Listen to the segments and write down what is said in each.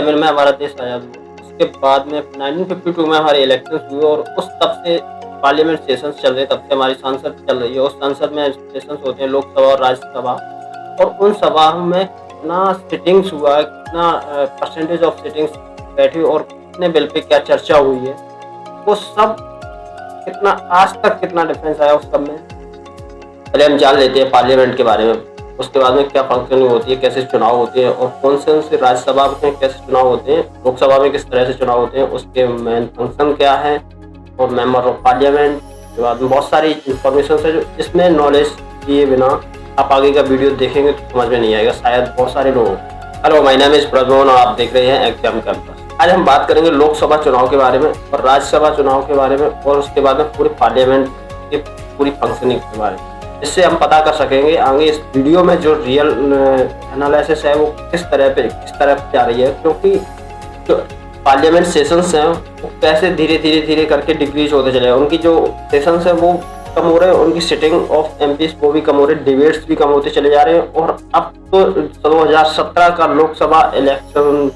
1947 में हमारा देश आज़ाद हुआ। उसके बाद में 1952 में हमारे इलेक्शंस हुए और उस तब से पार्लियामेंट सेशंस चल रहे, तब से हमारी संसद चल रही है और संसद में सेशंस होते हैं, लोकसभा और राज्यसभा। और उन सभाओं में कितना सिटिंग्स हुआ, कितना परसेंटेज ऑफ सिटिंग्स बैठी और कितने बिल पे क्या चर्चा हुई है, वो सब कितना आज तक कितना डिफरेंस आया उस सब में। पहले हम जान लेते हैं पार्लियामेंट के बारे में, उसके बाद में क्या फंक्शनिंग होती है, कैसे चुनाव होते हैं और कौन से राज्यसभा में कैसे चुनाव होते हैं, लोकसभा में किस तरह से चुनाव होते हैं, उसके मेन फंक्शन क्या है और मेंबर ऑफ पार्लियामेंट के बाद में बहुत सारी इंफॉर्मेशन है जो इसमें नॉलेज दिए बिना आप आगे का वीडियो देखेंगे तो समझ में नहीं आएगा शायद बहुत सारे लोगों को। Hello, my name is Prajwal और आप देख रहे हैं एग्जाम कैंपस। आज हम बात करेंगे लोकसभा चुनाव के बारे में और राज्यसभा चुनाव के बारे में और उसके बाद में पूरे पार्लियामेंट की पूरी फंक्शनिंग के बारे में। इससे हम पता कर सकेंगे आगे इस वीडियो में जो रियल एनालिसिस है वो किस तरह जा रही है, क्योंकि जो पार्लियामेंट सेशंस हैं वो कैसे धीरे धीरे करके डिक्रीज होते चले, उनकी जो सेशंस हैं वो कम हो रहे हैं, उनकी सिटिंग ऑफ एमपीज वो भी कम हो रहे हैं, डिबेट्स भी कम होते चले जा रहे हैं। और अब तो 2017 का लोकसभा इलेक्शन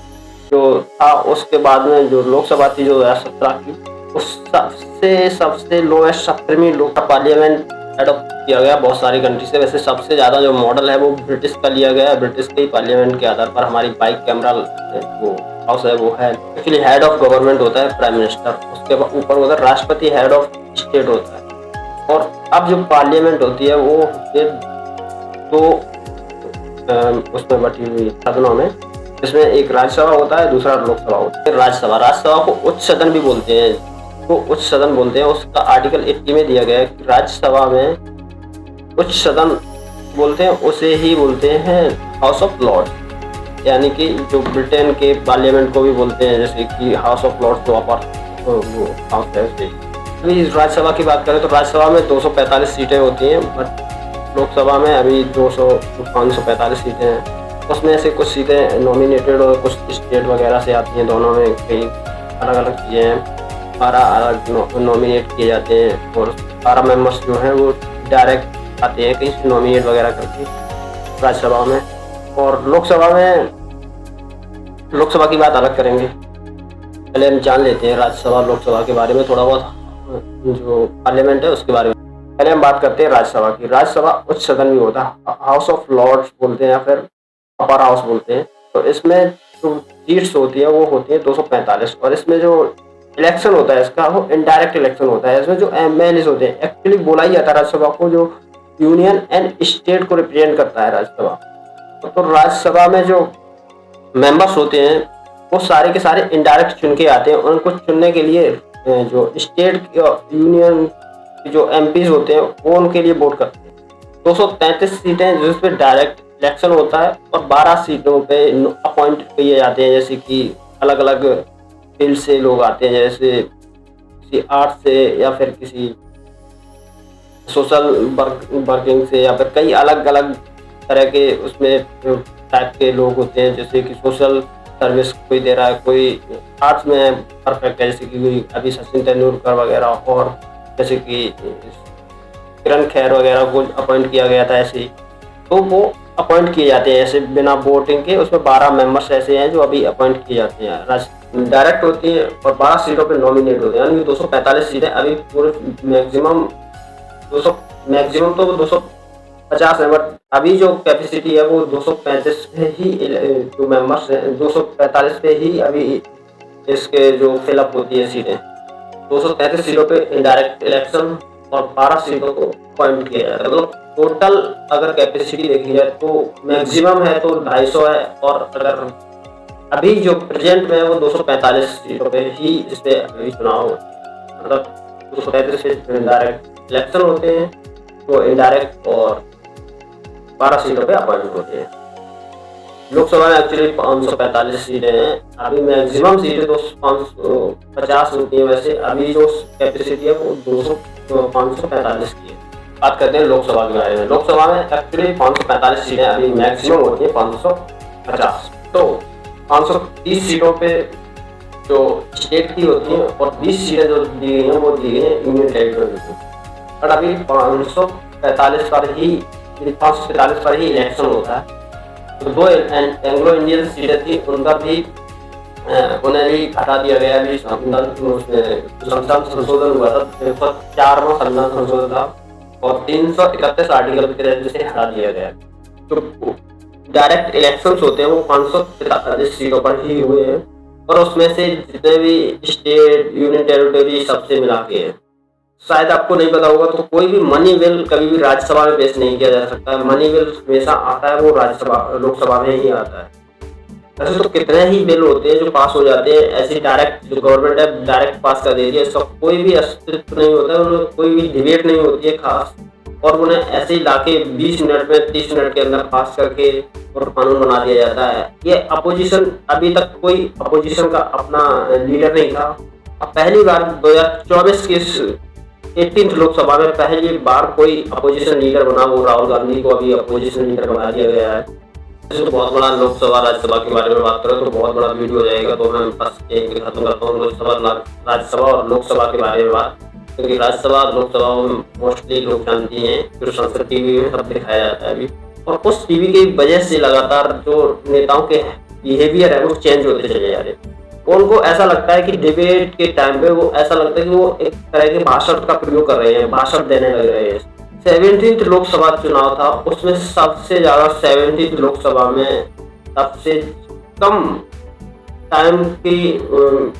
जो था उसके बाद में जो लोकसभा थी 2017 की, उस सबसे लोएस्ट 17वीं लोकसभा पार्लियामेंट एडॉप्ट किया गया बहुत सारी कंट्री से। वैसे सबसे ज़्यादा जो मॉडल है वो ब्रिटिश का लिया गया है, ब्रिटिश के ही पार्लियामेंट के आधार पर हमारी बाइक कैमरा वो हाउस है वो है। एक्चुअली हेड ऑफ गवर्नमेंट होता है प्राइम मिनिस्टर, उसके ऊपर होता है राष्ट्रपति, हेड ऑफ स्टेट होता है। और अब जो पार्लियामेंट होती है वो दो उसमें बटी हुई सदनों में, इसमें एक राज्यसभा होता है, दूसरा लोकसभा होता है। राज्यसभा को उच्च सदन भी बोलते हैं, तो उच्च सदन बोलते हैं। उसका आर्टिकल 80 में दिया गया है कि राज्यसभा में उच्च सदन बोलते हैं, उसे ही बोलते हैं हाउस ऑफ लॉर्ड्स, यानी कि जो ब्रिटेन के पार्लियामेंट को भी बोलते हैं जैसे कि हाउस ऑफ लॉर्ड्स जो अपर वो हाउस है उसे। अभी राज्यसभा की बात करें तो राज्यसभा में 245 सीटें होती हैं, बट लोकसभा में अभी 545 सीटें हैं। उसमें से कुछ सीटें नॉमिनेटेड और कुछ स्टेट वगैरह से आती हैं, दोनों में कई अलग अलग चीज़ें हैं। 12 अलग नॉमिनेट किए जाते हैं और 12 मेंबर्स जो हैं वो डायरेक्ट आते हैं कहीं से नॉमिनेट वगैरह करके राज्यसभा में। और लोकसभा की बात अलग करेंगे, पहले हम जान लेते हैं राज्यसभा लोकसभा के बारे में, थोड़ा बहुत जो पार्लियामेंट है उसके बारे में। पहले हम बात करते हैं राज्यसभा की। राज्यसभा उच्च सदन भी होता है, हाउस ऑफ लॉर्ड्स बोलते हैं या फिर अपर हाउस बोलते हैं। तो इसमें जो सीट्स होती है वो होती है 245 और इसमें जो इलेक्शन होता है इसका वो इनडायरेक्ट इलेक्शन होता है। इसमें जो एमएलएस होते हैं, एक्चुअली बोला ही जाता है राज्यसभा को जो यूनियन एंड स्टेट को रिप्रेजेंट करता है राज्यसभा। तो राज्यसभा में जो मेंबर्स होते हैं वो सारे के सारे इनडायरेक्ट चुन के आते हैं। उनको चुनने के लिए जो स्टेट यूनियन जो एमपीज होते हैं वो उनके लिए वोट करते हैं। 233 सीटें जिस पे डायरेक्ट इलेक्शन होता है और 12 सीटों पे अपॉइंट किए जाते हैं, जैसे कि अलग अलग फील्ड से लोग आते हैं, जैसे किसी आर्ट से या फिर किसी सोशल वर्किंग से या फिर कई अलग अलग तरह के उसमें टाइप के लोग होते हैं। जैसे कि सोशल सर्विस कोई दे रहा है, कोई आर्ट्स में परफेक्ट है, जैसे कि अभी सचिन तेंदुलकर वगैरह, और जैसे कि किरण खेर वगैरह को अपॉइंट किया गया था ऐसे ही। तो वो अपॉइंट किए जाते हैं ऐसे बिना वोटिंग के। उसमें 12 मेंबर्स ऐसे हैं जो अभी अपॉइंट किए जाते हैं, डायरेक्ट होती है और 12 सीटों पे नॉमिनेट होते हैं। यानी 245 सीटें अभी पूरे मैक्सिमम तो 250 है, बट अभी जो कैपेसिटी है वो 235 पे ही जो मेंबर्स हैं 245 पे ही अभी इसके जो फिलअप होती है सीटें। 233 सीटों पे इनडायरेक्ट इलेक्शन और 12 सीटों को अपॉइंट किया जाता है। मतलब टोटल अगर कैपेसिटी देखी जाए तो मैक्सिमम है तो 250 है, और अगर अभी जो प्रेजेंट में है वो 245 सीटों पे ही इस पे अभी चुनाव होते हैं। मतलब 233 से डायरेक्ट इलेक्शन होते हैं, तो इनडायरेक्ट और 12 सीटों पे अपॉइंट होते हैं। लोकसभा में एक्चुअली 545 सीटें हैं, अभी मैक्सिमम सीटें तो 550 होती है। वैसे अभी जो कैपेसिटी है वो 545 की है। बात करते हैं लोकसभा के बारे में। लोकसभा में एक्चुअली 545 सीटें अभी मैक्सिमम होती है 550। तो 530 सीटों पे जो स्टेट की होती है और 20 सीटें जो दी गई हैं वो दी गई हैं यूनियन टेरिटरी को। बट अभी 545 पर ही इलेक्शन होता है। तो 2 एंग्लो इंडियन सीटें थी, उनका भी उन्हें भी हटा दिया गया। अभी संविधान संशोधन हुआ था, 304वां संविधान संशोधन था और 331 आर्टिकल की तरह से हटा दिया गया। तो डायरेक्ट इलेक्शंस होते हैं वो 543 सीटों पर ही हुए हैं और उसमें से जितने भी स्टेट, यूनियन टेरिटरी सबसे मिला के है। शायद आपको नहीं पता होगा तो कोई भी मनी बिल कभी भी राज्यसभा में पेश नहीं किया जा सकता। मनी बिल हमेशा आता है वो राज्यसभा, लोकसभा में ही आता है। ऐसे तो कितने ही बिल होते हैं जो पास हो जाते हैं, ऐसे डायरेक्ट जो गवर्नमेंट है डायरेक्ट पास कर देती है, इसका कोई भी अस्तित्व नहीं होता है, उन्हें कोई भी डिबेट नहीं होती है खास, और उन्हें ऐसे ही लाके 20 मिनट में 30 मिनट के अंदर पास करके और कानून बना दिया जाता है। ये अपोजिशन, अभी तक कोई अपोजिशन का अपना लीडर नहीं था। अब पहली बार 2024 की 18th लोकसभा में पहली बार कोई अपोजिशन लीडर बना, वो राहुल गांधी को अभी अपोजिशन लीडर बना दिया गया है। तो बहुत बड़ा लोकसभा राज्यसभा के बारे में बात करें तो बहुत बड़ा वीडियो हो जाएगा, तो मैं बस एक खत्म करता हूँ लोकसभा, राज्यसभा और लोकसभा के बारे में बात। क्योंकि राज्यसभा लोकसभा में मोस्टली लोग जानती हैं, जो संसद टीवी में सब दिखाया जाता है अभी, और उस टीवी की वजह से लगातार जो नेताओं के बिहेवियर है वो चेंज होते चले जा रहे। उनको ऐसा लगता है कि डिबेट के टाइम पे वो ऐसा लगता है कि वो एक तरह के भाषण का प्रयोग कर रहे हैं, भाषण देने लग रहे हैं। 17th लोकसभा चुनाव था, उसमें सबसे ज्यादा 17th लोकसभा में सबसे कम टाइम की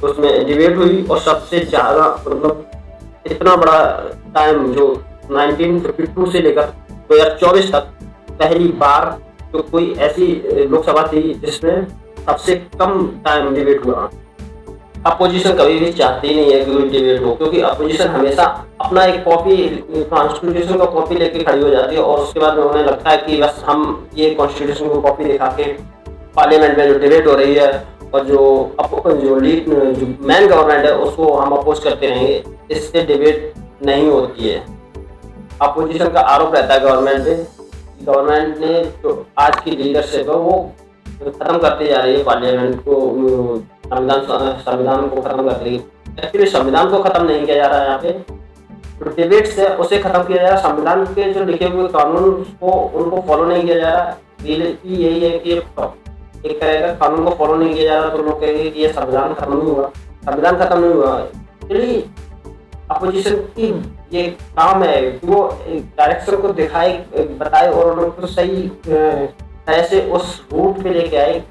उसमें डिबेट हुई और सबसे ज्यादा मतलब इतना बड़ा टाइम जो 1952 से लेकर 2024 तक पहली बार तो कोई ऐसी लोकसभा थी जिसमें सबसे कम टाइम डिबेट हुआ। अपोजिशन कभी भी चाहती नहीं है कि कोई डिबेट हो, क्योंकि अपोजिशन हमेशा अपना एक कॉपी कॉन्स्टिट्यूशन का कॉपी लेके खड़ी हो जाती है और उसके बाद में उन्हें लगता है कि बस हम ये कॉन्स्टिट्यूशन को कॉपी दिखा के पार्लियामेंट में जो डिबेट हो रही है और जो मेन गवर्नमेंट है उसको हम अपोज करते रहेंगे, इससे डिबेट नहीं होती है। अपोजिशन का आरोप रहता है गवर्नमेंट ने जो आज की लीडरशिप है वो खत्म करती जा रही है, पार्लियामेंट को, संविधान को खत्म कर रही है। एक्चुअली संविधान को खत्म नहीं किया जा रहा है, यहाँ पे जो डिबेट्स है उसे खत्म किया जा रहा है। संविधान के जो लिखे हुए कानून को उनको फॉलो नहीं किया जा रहा। रियलिटी यही है कि एक तरह का कानून को फॉलो नहीं किया जा रहा तो लोग कहेंगे कि ये संविधान खत्म नहीं हुआ। संविधान खत्म नहीं हुआ। एक्चुअली अपोजिशन की ये काम है कि वो डायरेक्शन को दिखाए, बताए और उनको सही ऐसे उस रूट पे लेके आए।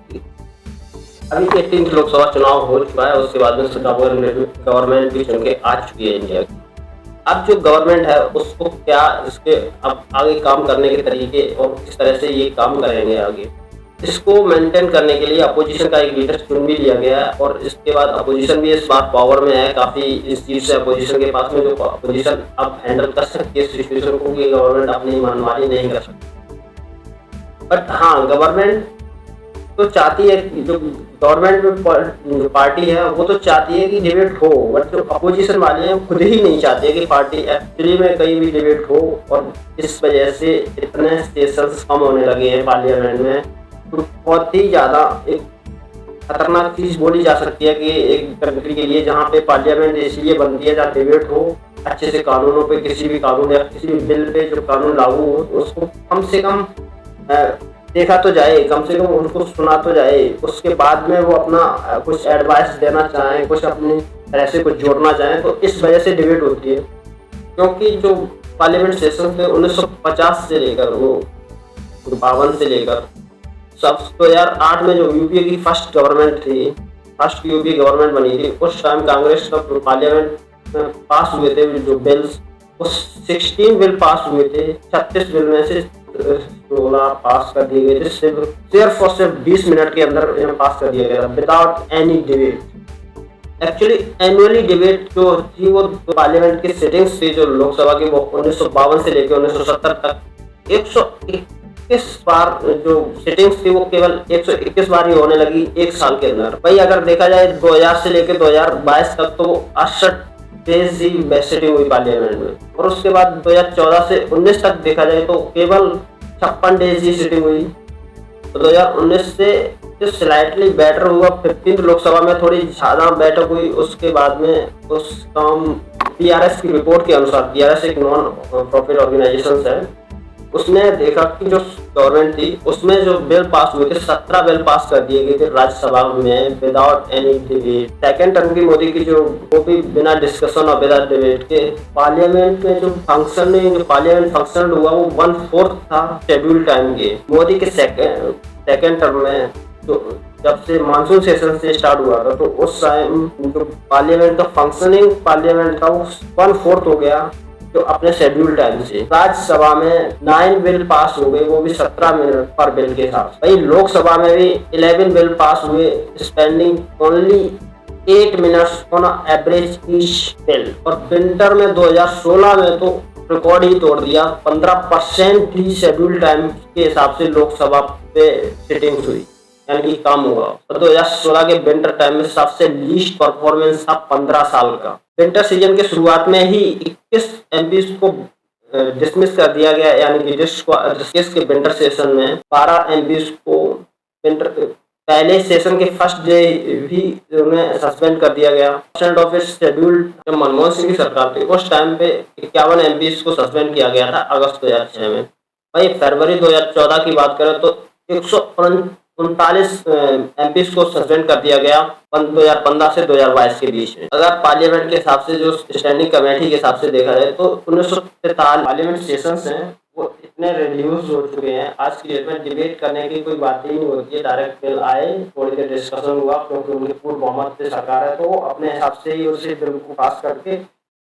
अभी 18th लोकसभा चुनाव हो चुका है, उसके बाद में गवर्नमेंट भी चुन के आ चुकी है इंडिया की। अब जो गवर्नमेंट है उसको क्या इसके अब आगे काम करने के तरीके और किस तरह से ये काम करेंगे आगे, इसको मेंटेन करने के लिए अपोजिशन का एक लीडर चुन भी लिया गया है। और इसके बाद अपोजिशन भी इस बार पावर में है काफी, इस चीज से अपोजिशन के पास में जो अपोजिशन अब हैंडल कर सकती है सिचुएशन को, कि गवर्नमेंट अपनी मनमानी नहीं कर सकती। बट हाँ, गवर्नमेंट तो चाहती है, जो गवर्नमेंट में जो पार्टी है वो तो चाहती है कि डिबेट हो, बट जो अपोजिशन वाले हैं खुद ही नहीं चाहते कि पार्टी एक्चुअली में कहीं भी डिबेट हो। और इस वजह से इतने सेशंस कम होने लगे हैं पार्लियामेंट में, तो बहुत ही ज़्यादा एक खतरनाक चीज़ बोली जा सकती है कि एक कंट्री के लिए जहाँ पे पार्लियामेंट इसलिए बनती है जहाँ डिबेट हो, अच्छे से कानूनों पे, किसी भी कानून या किसी भी बिल पे जो कानून लागू हो उसको कम से कम देखा तो जाए, कम से कम उनको सुना तो जाए, उसके बाद में वो अपना कुछ एडवाइस देना चाहें, कुछ अपनी तरह से कुछ जोड़ना चाहें, तो इस वजह से डिबेट होती है। क्योंकि जो पार्लियामेंट सेशन थे 1950 से लेकर वो 52 से लेकर सब 2008 में जो यूपीए की फर्स्ट गवर्नमेंट थी, फर्स्ट यूपीए गवर्नमेंट बनी थी, उस टाइम कांग्रेस का पार्लियामेंट में पास हुए थे जो बिल्स, उस 16 बिल पास हुए थे, 36 बिल में से 16 पास कर दिए गए थे, सिर्फ और सिर्फ 20 मिनट के अंदर इन्हें पास कर दिया गया without any debate. Actually annually debate जो थी वो पार्लियामेंट की सिटिंग्स थी जो लोकसभा की, वो 1952 से लेकर 1970 तक 121 बार जो सिटिंग्स थी वो केवल 121 बार ही होने लगी एक साल के अंदर। भाई अगर देखा जाए 2000 से लेकर 2022 तक तो 68 डेज ही सिटिंग हुई पार्लियामेंट में, और उसके बाद 2014 से 19 तक देखा जाए तो केवल 56 डेज ही सिटिंग हुई। तो 2019 से जो स्लाइटली बेटर हुआ, 15th लोकसभा में थोड़ी ज्यादा बैठक हुई। उसके बाद में उस काम पीआरएस की रिपोर्ट के अनुसार, पीआरएस एक नॉन प्रॉफिट ऑर्गेनाइजेशन है, उसने देखा कि जो गवर्नमेंट थी उसमें जो बिल पास हुए थे 17 बिल पास कर दिए गए थे राज्यसभा में without any debate. Second term की मोदी की जो वो भी बिना डिस्कशन और बिना डिबेट के पार्लियामेंट में जो पार्लियामेंट फंक्शन हुआ वो 1/4 था शेड्यूल टाइम के। मोदी के सेकेंड टर्म में तो जब से मानसून सेशन से स्टार्ट हुआ था तो उस टाइम जो पार्लियामेंट का फंक्शनिंग पार्लियामेंट का वो 1/4 हो गया जो अपने शेड्यूल टाइम से। राज्यसभा में 9 बिल पास हो गए, वो भी 17 मिनट पर बिल के साथ। वही लोकसभा में भी 11 बिल पास हुए, spending only 8 minutes on average each bill. और विंटर में 2016 में तो रिकॉर्ड ही तोड़ दिया, 15% ही शेड्यूल टाइम के हिसाब से लोकसभा पे सिटिंग हुई, यानी कि काम हुआ। और 2016 के विंटर टाइम में सबसे लीस्ट परफॉर्मेंस था 15 साल का। विंटर सीजन के शुरुआत में ही 21 एमपीज को डिसमिस कर दिया गया, यानी कि जिस के विंटर सेशन में 12 एमपीज को विंटर पहले सेशन के फर्स्ट डे भी उन्हें सस्पेंड कर दिया गया। ऑफ शेड्यूल जब मनमोहन सिंह की सरकार थी उस टाइम पे 51 एमपीज को सस्पेंड किया गया था अगस्त 2006 में। वही फरवरी 2014 की बात करें तो 139 एमपीज को सस्पेंड कर दिया गया 2015 से 2022 के बीच में। अगर पार्लियामेंट के हिसाब से जो स्टैंडिंग कमेटी के हिसाब से देखा जाए तो 1943 पार्लियामेंट सेशंस हैं वो इतने रिड्यूस हो चुके हैं, आज की डेट में डिबेट करने की कोई बात ही नहीं होती है। डायरेक्ट बिल आए, थोड़ी देर डिस्कशन हुआ, क्योंकि उनकी पूर्ण बहुमत से सरकार है तो वो अपने हिसाब से ही उसी बिल को पास करके